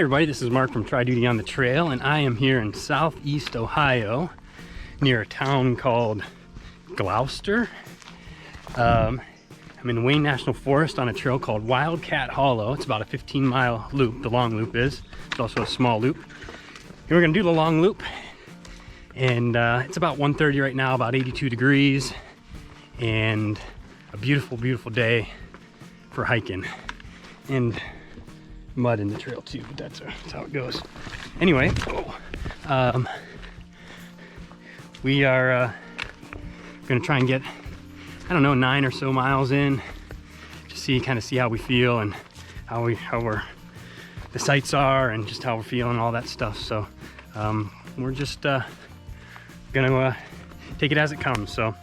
everybody, this is Mark from Try Duty on the Trail, and I am here in southeast Ohio near a town called Gloucester. I'm in the Wayne National Forest on a trail called Wildcat Hollow. It's about a 15-mile loop, the long loop is. It's also a small loop. And we're gonna do the long loop, and it's about 1:30 right now, about 82 degrees, and a beautiful, beautiful day for hiking. And mud in the trail too, but that's how it goes. Anyway, we are gonna try and get, I don't know, 9 or so miles in, just kind of see how we feel and how the sights are and just how we're feeling, all that stuff. So we're just gonna take it as it comes. So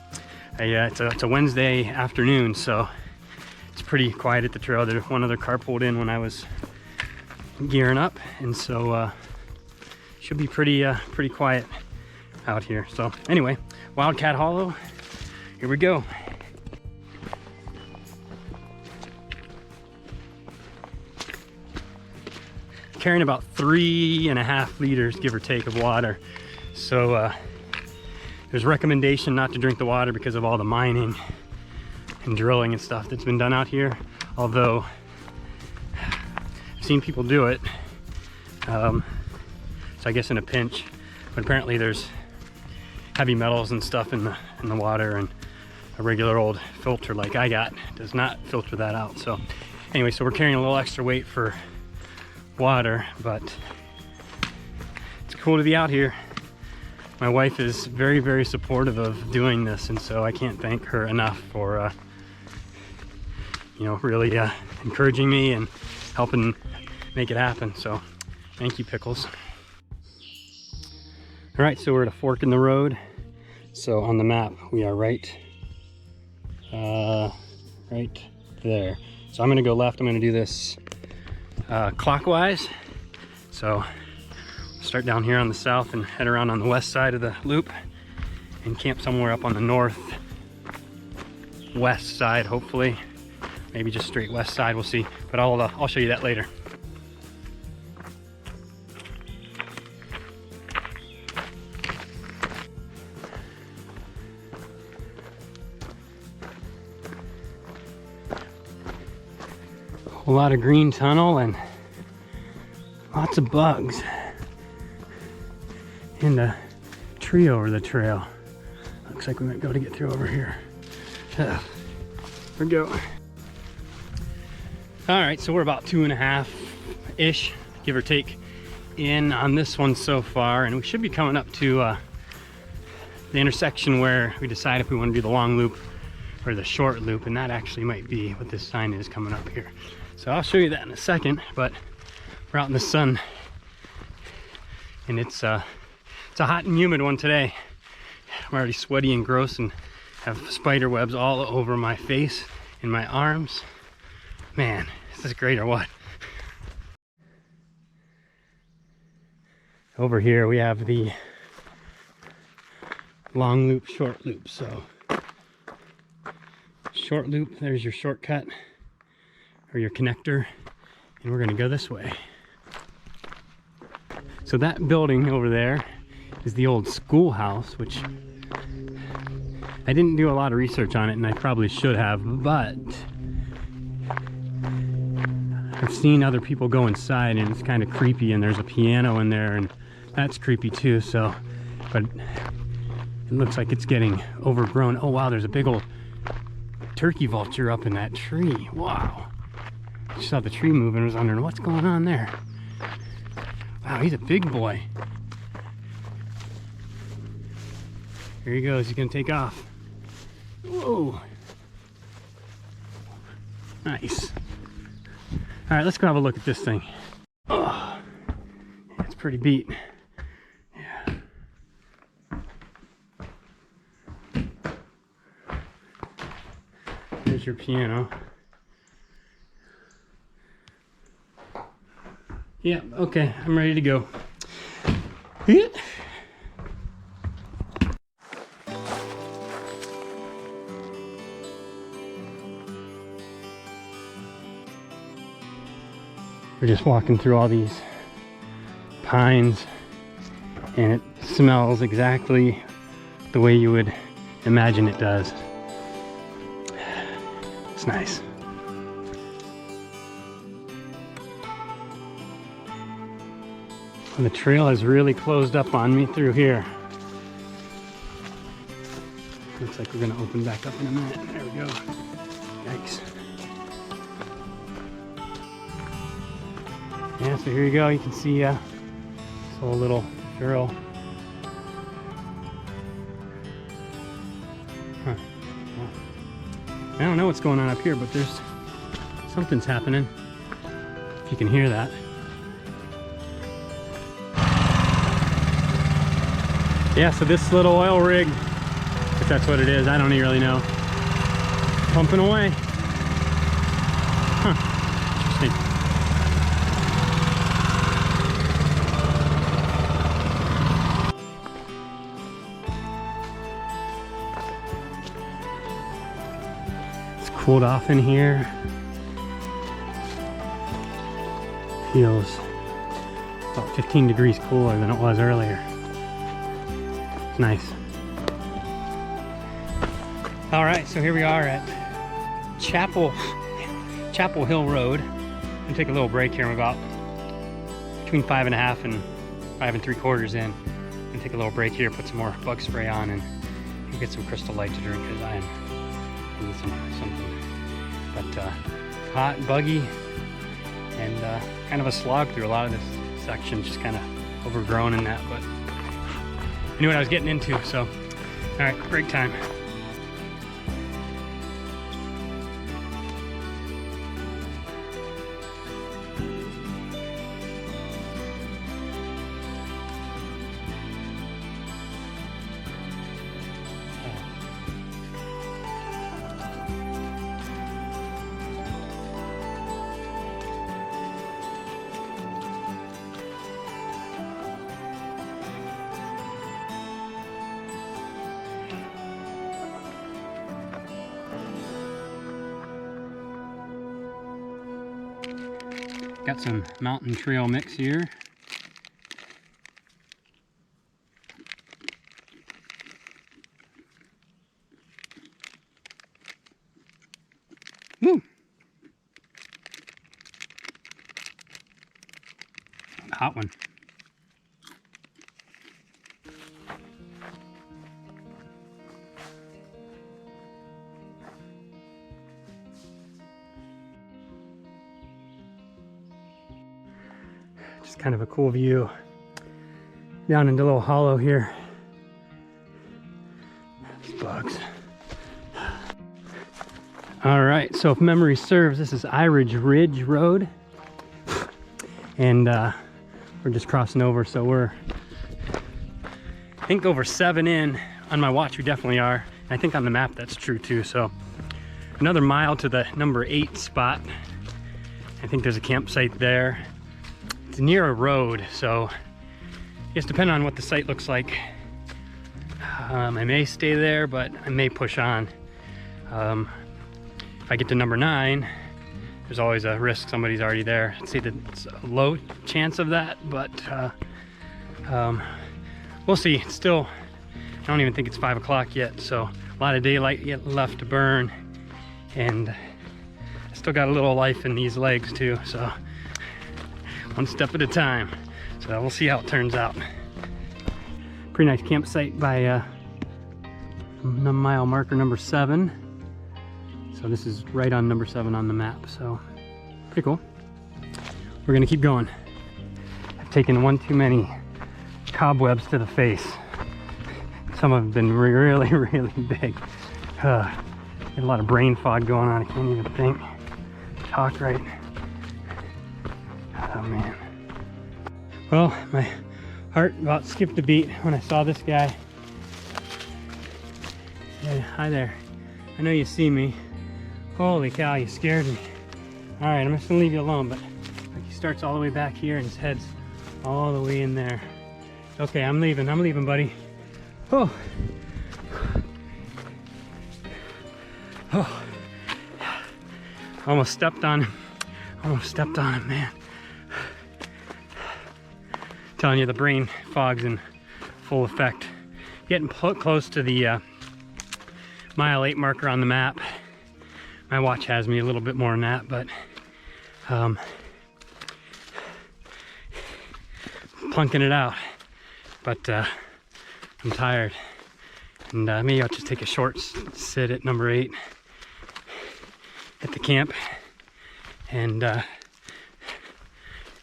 it's a Wednesday afternoon, so it's pretty quiet at the trail. There's one other car pulled in when I was gearing up, and so should be pretty quiet out here. So anyway, Wildcat Hollow, here we go. Carrying about 3.5 liters, give or take, of water. So there's a recommendation not to drink the water because of all the mining and drilling and stuff that's been done out here, although I've seen people do it, so I guess in a pinch. But apparently there's heavy metals and stuff in the water, and a regular old filter like I got does not filter that out. So anyway, so we're carrying a little extra weight for water, but it's cool to be out here. My wife is very, very supportive of doing this, and so I can't thank her enough for really encouraging me and helping make it happen. So thank you, Pickles. All right, so we're at a fork in the road. So on the map we are right there. So I'm gonna go left. I'm gonna do this clockwise. So start down here on the south and head around on the west side of the loop and camp somewhere up on the north west side, hopefully. Maybe just straight west side, we'll see. But I'll show you that later. A lot of green tunnel and lots of bugs in the tree over the trail. Looks like we might be able to get through over here. Here we go. All right, so we're about 2.5-ish, give or take, in on this one so far, and we should be coming up to the intersection where we decide if we want to do the long loop or the short loop, and that actually might be what this sign is coming up here. So I'll show you that in a second, but we're out in the sun, and it's a hot and humid one today. I'm already sweaty and gross and have spider webs all over my face and my arms. Man, is this great or what? Over here we have the long loop, short loop. So short loop, there's your shortcut or your connector, and we're gonna go this way. So that building over there is the old schoolhouse, which I didn't do a lot of research on it, and I probably should have, but I've seen other people go inside and it's kind of creepy, and there's a piano in there and that's creepy too. So, but it looks like it's getting overgrown. Oh wow, there's a big old turkey vulture up in that tree. Wow. I saw the tree moving, was wondering what's going on there. Wow, he's a big boy. Here he goes, he's gonna take off. Whoa. Nice. All right, let's go have a look at this thing. Oh, yeah, it's pretty beat. Yeah. There's your piano. Yeah, okay, I'm ready to go. Yeah. We're just walking through all these pines, and it smells exactly the way you would imagine it does. It's nice. And the trail has really closed up on me through here. Looks like we're gonna open back up in a minute. There we go. Yikes. Yeah, so here you go. You can see this whole little trail. Huh. Well, I don't know what's going on up here, but there's something's happening. If you can hear that. Yeah, so this little oil rig, if that's what it is, I don't really know. Pumping away. Huh. Interesting. It's cooled off in here. Feels about 15 degrees cooler than it was earlier. Nice. All right, so here we are at Chapel Hill Road. I'm gonna take a little break here. I'm about between 5.5 and 5 3/4 in. I'm gonna take a little break here, put some more bug spray on, and get some Crystal Light to drink because I need something. But hot and buggy, and kind of a slog through a lot of this section, just kind of overgrown in that, but I knew what I was getting into, so all right, break time. Got some mountain trail mix here. Woo! Hot one. Just kind of a cool view down into a little hollow here. These bugs. All right, so if memory serves, this is Irish Ridge Road, and we're just crossing over, so we're, I think, over 7 in. On my watch we definitely are. I think on the map that's true too. So another mile to the number 8 spot. I think there's a campsite there. It's near a road, so I guess depending on what the site looks like, I may stay there, but I may push on. If I get to number 9, there's always a risk somebody's already there. I'd say that it's a low chance of that, but we'll see. It's still, I don't even think it's 5 o'clock yet, so a lot of daylight yet left to burn, and I still got a little life in these legs too, so one step at a time. So we'll see how it turns out. Pretty nice campsite by mile marker number 7. So this is right on number 7 on the map, so pretty cool. We're gonna keep going. I've taken one too many cobwebs to the face. Some have been really, really big. Got a lot of brain fog going on. I can't even think, talk right. Oh man. Well, my heart about skipped a beat when I saw this guy. Yeah, hi there. I know you see me. Holy cow, you scared me. All right, I'm just gonna leave you alone, but like, he starts all the way back here and his head's all the way in there. Okay, I'm leaving, buddy. Oh. Oh. Almost stepped on him, man. telling you, the brain fog's in full effect. Getting close to the mile 8 marker on the map. My watch has me a little bit more than that, but plunking it out. But I'm tired, and maybe I'll just take a short sit at number 8 at the camp, and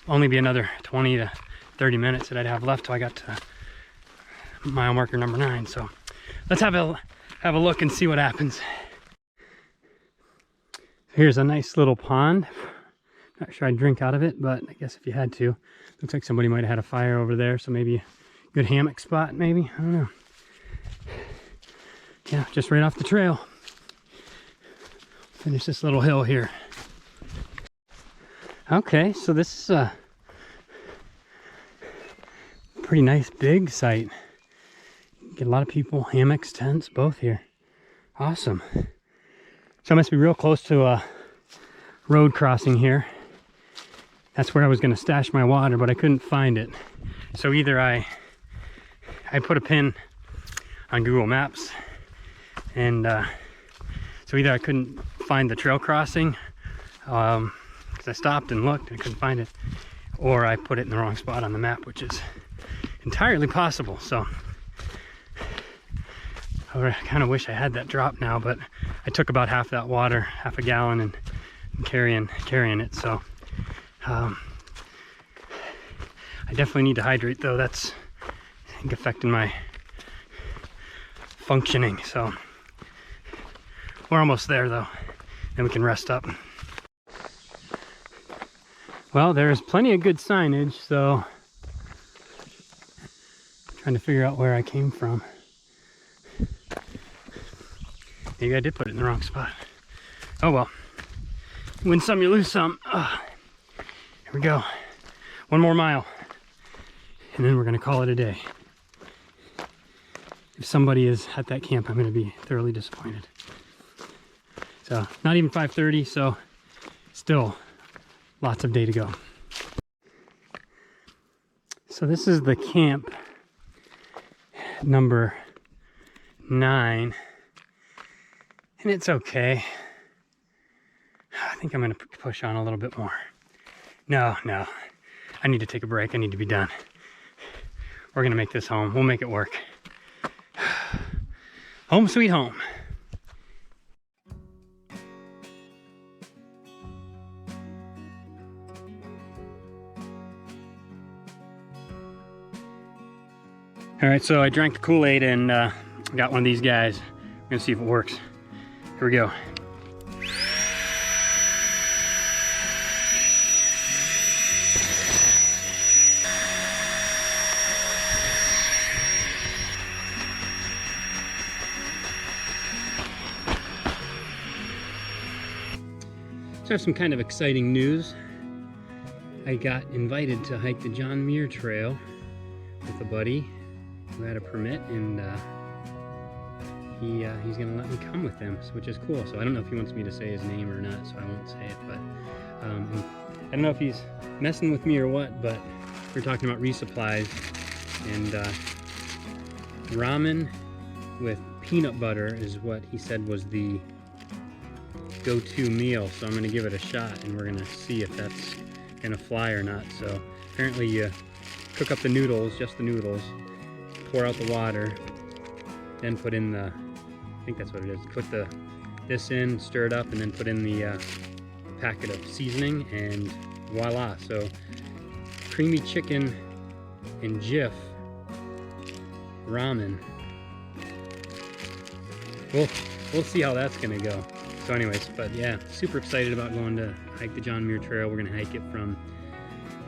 only be another 20 to 30 minutes that I'd have left till I got to mile marker number 9. So let's have a look and see what happens. Here's a nice little pond. Not sure I'd drink out of it, but I guess if you had to. Looks like somebody might have had a fire over there, so maybe a good hammock spot, maybe. I don't know. Yeah, just right off the trail. Finish this little hill here. Okay, so this is a pretty nice big site. Get a lot of people, hammocks, tents, both here. Awesome. So I must be real close to a road crossing here. That's where I was going to stash my water, but I couldn't find it. So either I put a pin on Google Maps, and so either I couldn't find the trail crossing, because I stopped and looked and I couldn't find it, or I put it in the wrong spot on the map, which is entirely possible. So I kind of wish I had that drop now, but I took about half that water, half a gallon, and carrying it. So I definitely need to hydrate, though. That's, I think, affecting my functioning. So we're almost there, though, and we can rest up. Well, there's plenty of good signage, so I'm trying to figure out where I came from. Maybe I did put it in the wrong spot. Oh well. You win some, you lose some. Here we go. One more mile, and then we're gonna call it a day. If somebody is at that camp, I'm gonna be thoroughly disappointed. So, not even 5:30, so still lots of day to go. So this is the camp number 9. And it's okay. I think I'm gonna push on a little bit more. No, I need to take a break. I need to be done. We're gonna make this home. We'll make it work. Home sweet home. All right, so I drank the Kool-Aid and got one of these guys. I'm gonna see if it works. Here we go. So I have some kind of exciting news. I got invited to hike the John Muir Trail with a buddy who had a permit, and he's gonna let me come with him, which is cool. So I don't know if he wants me to say his name or not, so I won't say it, but I don't know if he's messing with me or what, but we're talking about resupplies, and ramen with peanut butter is what he said was the go-to meal. So I'm gonna give it a shot, and we're gonna see if that's gonna fly or not. So apparently you cook up the noodles, just the noodles, pour out the water, then put in the, I think that's what it is, put this in, stir it up, and then put in the packet of seasoning, and voila. So creamy chicken and Jif ramen. We'll see how that's gonna go. So anyways, but yeah, super excited about going to hike the John Muir Trail. We're gonna hike it from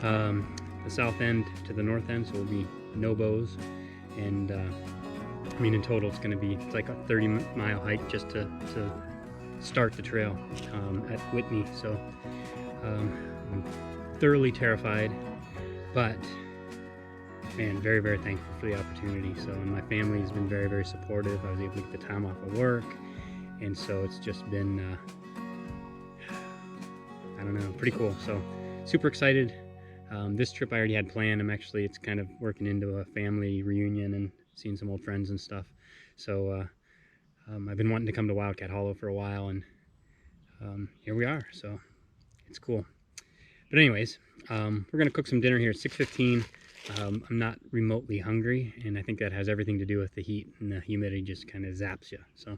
the south end to the north end, so it'll be no bows, and I mean, in total it's like a 30-mile hike just to start the trail at Whitney. So I'm thoroughly terrified, but man, very, very thankful for the opportunity. So, and my family has been very, very supportive. I was able to get the time off of work, and so it's just been I don't know, pretty cool. So super excited. This trip I already had planned. It's kind of working into a family reunion and seeing some old friends and stuff. So I've been wanting to come to Wildcat Hollow for a while, and here we are, so it's cool. But anyways, we're gonna cook some dinner here at 6:15. I'm not remotely hungry, and I think that has everything to do with the heat, and the humidity just kind of zaps you. So,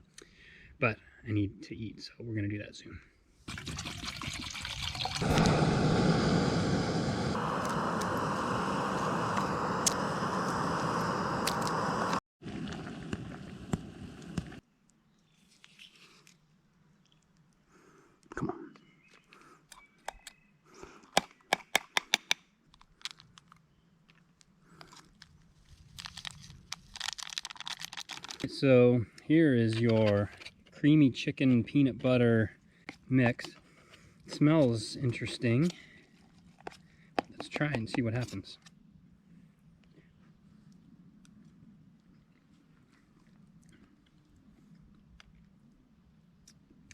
but I need to eat, so we're gonna do that soon. Come on. So here is your creamy chicken peanut butter mix. It smells interesting. Let's try and see what happens.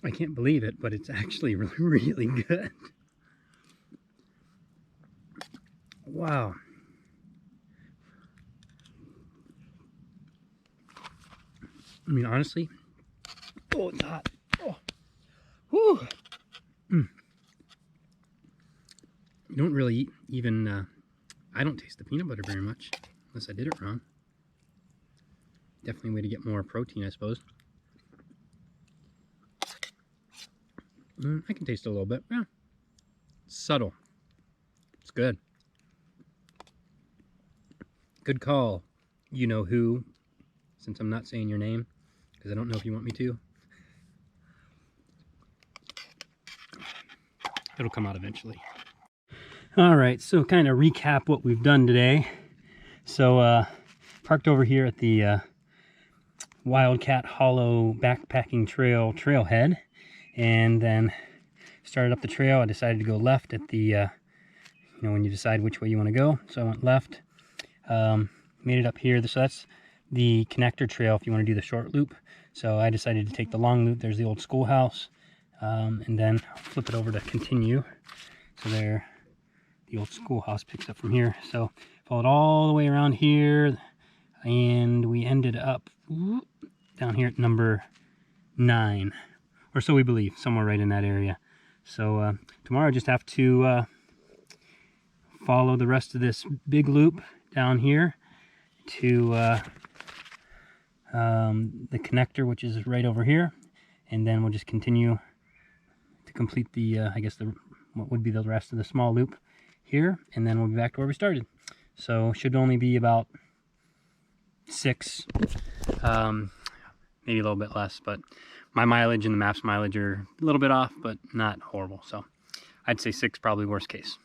I can't believe it, but it's actually really good. Wow. I mean, honestly, oh, it's hot. Oh, whew. You don't really even, I don't taste the peanut butter very much, unless I did it wrong. Definitely a way to get more protein, I suppose. I can taste it a little bit. Yeah, it's subtle. It's good. Good call. You know who, since I'm not saying your name, because I don't know if you want me to. It'll come out eventually. All right, so kind of recap what we've done today. So parked over here at the Wildcat Hollow backpacking trail trailhead, and then started up the trail. I decided to go left at the you know, when you decide which way you want to go. So I went left, made it up here. So that's the connector trail if you want to do the short loop. So I decided to take the long loop. There's the old schoolhouse, and then flip it over to continue. So there, the old schoolhouse picks up from here. So followed all the way around here, and we ended up down here at number 9, or so we believe, somewhere right in that area. So tomorrow I just have to follow the rest of this big loop down here to the connector, which is right over here, and then we'll just continue to complete the I guess what would be the rest of the small loop here, and then we'll be back to where we started. So should only be about 6, maybe a little bit less, but my mileage and the map's mileage are a little bit off, but not horrible. So I'd say 6, probably worst case.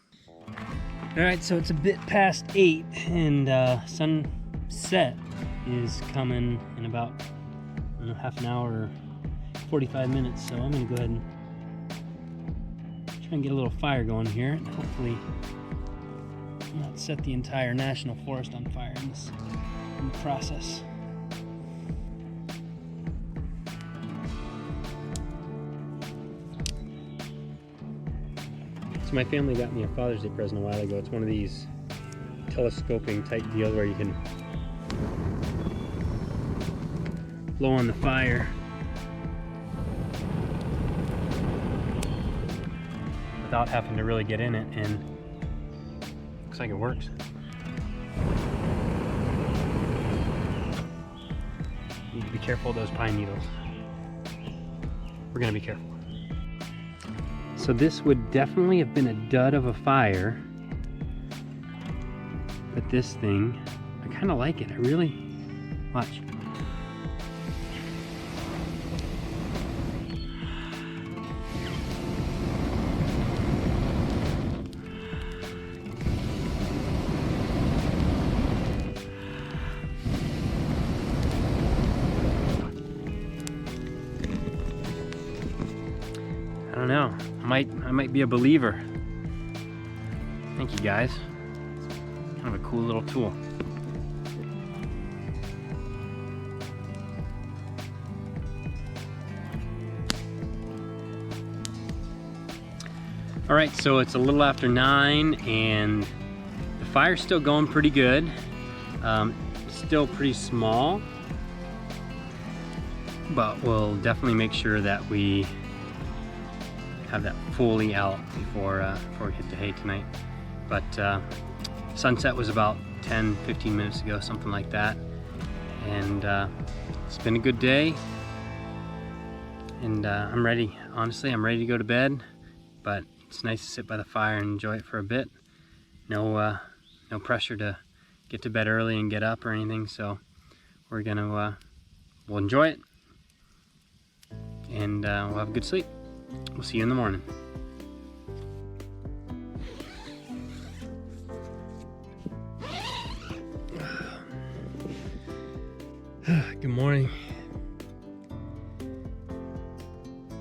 All right, so it's a bit past 8, and sunset is coming in about half an hour, 45 minutes. So I'm gonna go ahead and try and get a little fire going here, and hopefully not set the entire national forest on fire in the process. So my family got me a Father's Day present a while ago. It's one of these telescoping type deals where you can blow on the fire without having to really get in it, and looks like it works. Need to be careful of those pine needles. We're gonna be careful. So this would definitely have been a dud of a fire, but this thing, I kind of like it. I really, watch. I don't know. I might be a believer. Thank you guys. Kind of a cool little tool. All right, so it's a little after 9, and fire's still going pretty good. Still pretty small, but we'll definitely make sure that we have that fully out before we hit the hay tonight. But sunset was about 10-15 minutes ago, something like that, and it's been a good day, and I'm ready. Honestly, I'm ready to go to bed, but it's nice to sit by the fire and enjoy it for a bit. No pressure to get to bed early and get up or anything, so we're gonna we'll enjoy it, and we'll have a good sleep. We'll see you in the morning. Good morning.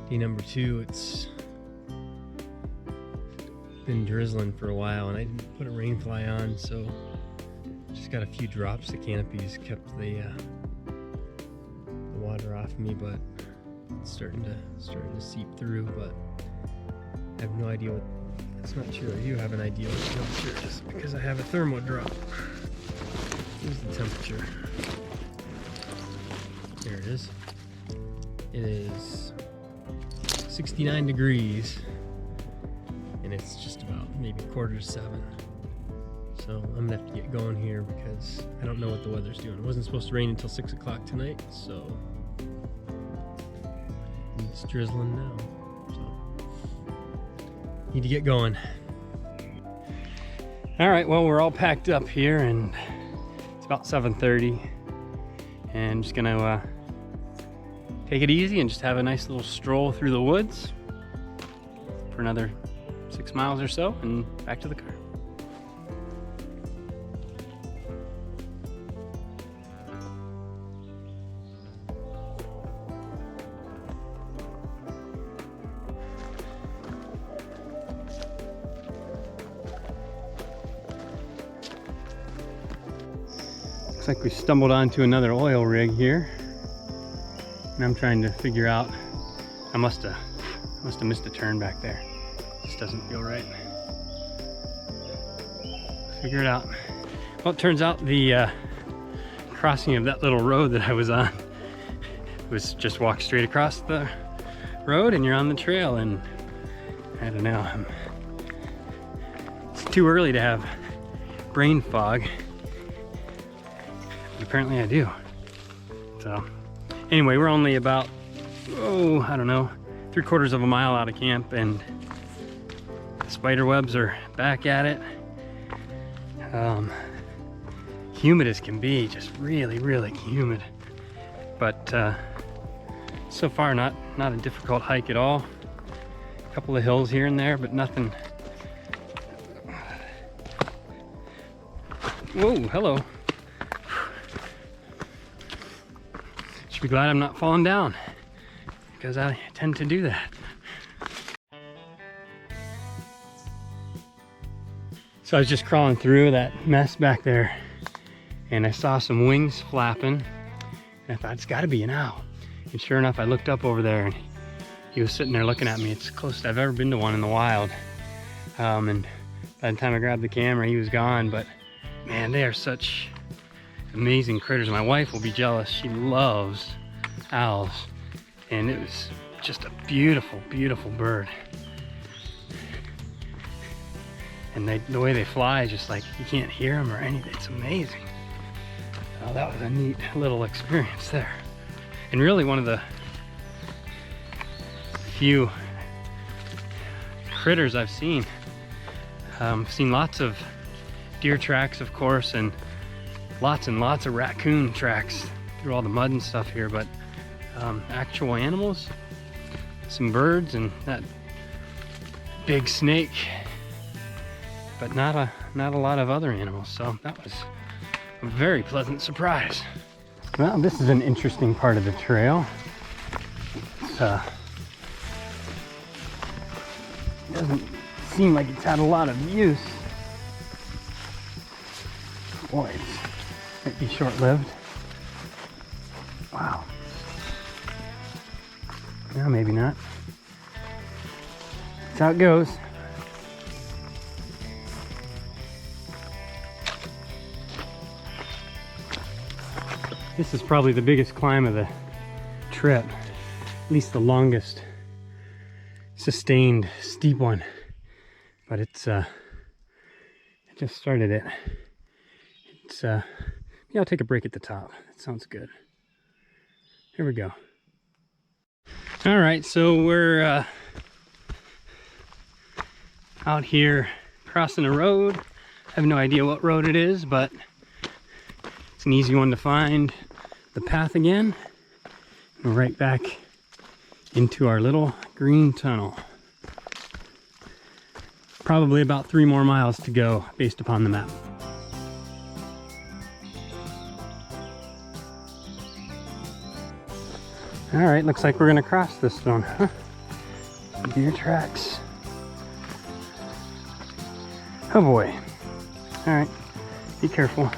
Day number 2. It's been drizzling for a while, and I didn't put a rain fly on, so just got a few drops. The canopies kept the water off me, but it's starting to seep through. But I have no idea what. It's not sure. You have an idea what the temperature is because I have a thermo drop. Here's the temperature. There it is. It is 69 degrees, and it's just about maybe 6:45. So I'm gonna have to get going here because I don't know what the weather's doing. It wasn't supposed to rain until 6 o'clock tonight, so it's drizzling now. So need to get going. All right, well, we're all packed up here, and it's about 7:30, and just gonna take it easy and just have a nice little stroll through the woods for another 6 miles or so and back to the car. Looks like we stumbled onto another oil rig here. And I'm trying to figure out, I must have missed a turn back there. This doesn't feel right. Figure it out. Well, it turns out the crossing of that little road that I was on was just walk straight across the road and you're on the trail, and I don't know, it's too early to have brain fog, but apparently I do. So anyway, we're only about, I don't know, 3/4 of a mile out of camp, and the spider webs are back at it. Humid as can be, just really, really humid. But so far not a difficult hike at all. A couple of hills here and there, but nothing. Whoa, hello. Should be glad I'm not falling down, because I tend to do that. So I was just crawling through that mess back there, and I saw some wings flapping, and I thought, it's got to be an owl. And sure enough, I looked up over there, and he was sitting there looking at me. It's the closest I've ever been to one in the wild. And by the time I grabbed the camera, he was gone. But man, they are such amazing critters. My wife will be jealous. She loves owls, and it was just a beautiful, beautiful bird. And the way they fly is just like you can't hear them or anything. It's amazing. Oh, that was a neat little experience there, and really one of the few critters I've seen. Seen lots of deer tracks, of course, and lots of raccoon tracks through all the mud and stuff here, but actual animals, some birds, and that big snake, but not a lot of other animals. So that was a very pleasant surprise. Well, this is an interesting part of the trail. It's, doesn't seem like it's had a lot of use. Boy, it might be short-lived. Wow. No, maybe not. That's how it goes. This is probably the biggest climb of the trip, at least the longest sustained steep one. But it's I just started it. It's yeah, I'll take a break at the top. That sounds good. Here we go. All right, so we're out here crossing a road. I have no idea what road it is, but it's an easy one to find the path again. And we're right back into our little green tunnel. Probably about 3 more miles to go based upon the map. All right, looks like we're gonna cross this one, huh? Deer tracks. Oh boy. All right, be careful.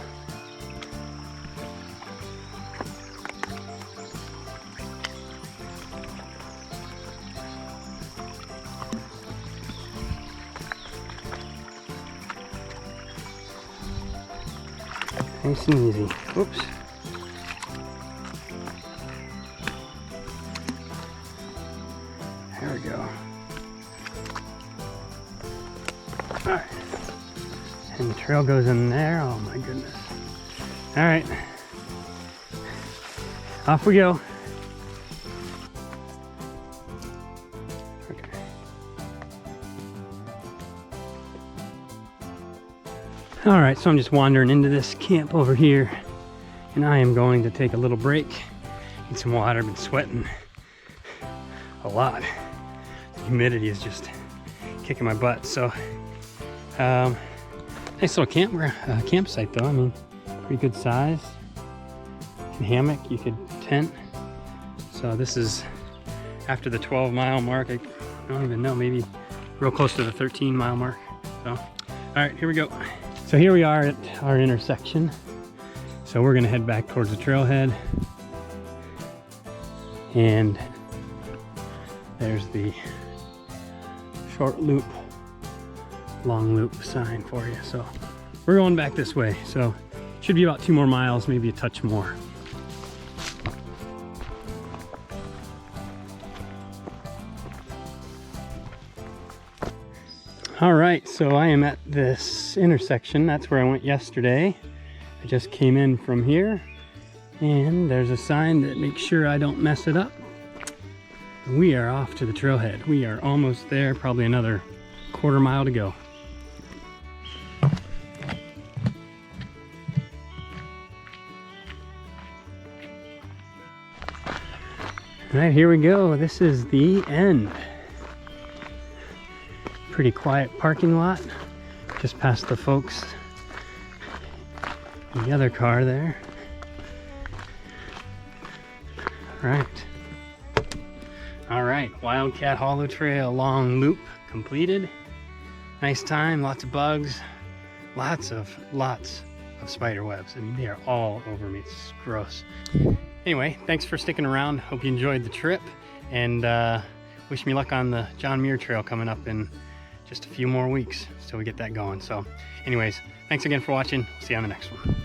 Nice and easy. Oops. There we go. All right. And the trail goes in there. Oh my goodness. All right. Off we go. Okay. All right, so I'm just wandering into this camp over here, and I am going to take a little break, need some water. I've been sweating a lot. The humidity is just kicking my butt. So nice little campsite though. I mean, pretty good size. You can hammock, you could tent. So this is after the 12-mile mark. I don't even know, maybe real close to the 13-mile mark. So, all right, here we go. So here we are at our intersection. So we're gonna head back towards the trailhead. And there's the short loop, long loop sign for you. So we're going back this way. So should be about 2 more miles, maybe a touch more. All right, so I am at this intersection. That's where I went yesterday. I just came in from here, and there's a sign that makes sure I don't mess it up. We are off to the trailhead. We are almost there, probably another 1/4 mile to go. All right, here we go. This is the end. Pretty quiet parking lot. Just past the folks in the other car there. All right, Wildcat Hollow Trail long loop completed. Nice time, lots of bugs, lots of spider webs. I mean, they are all over me. It's gross. Anyway, thanks for sticking around. Hope you enjoyed the trip, and wish me luck on the John Muir Trail coming up in just a few more weeks till we get that going. So anyways, thanks again for watching. See you on the next one.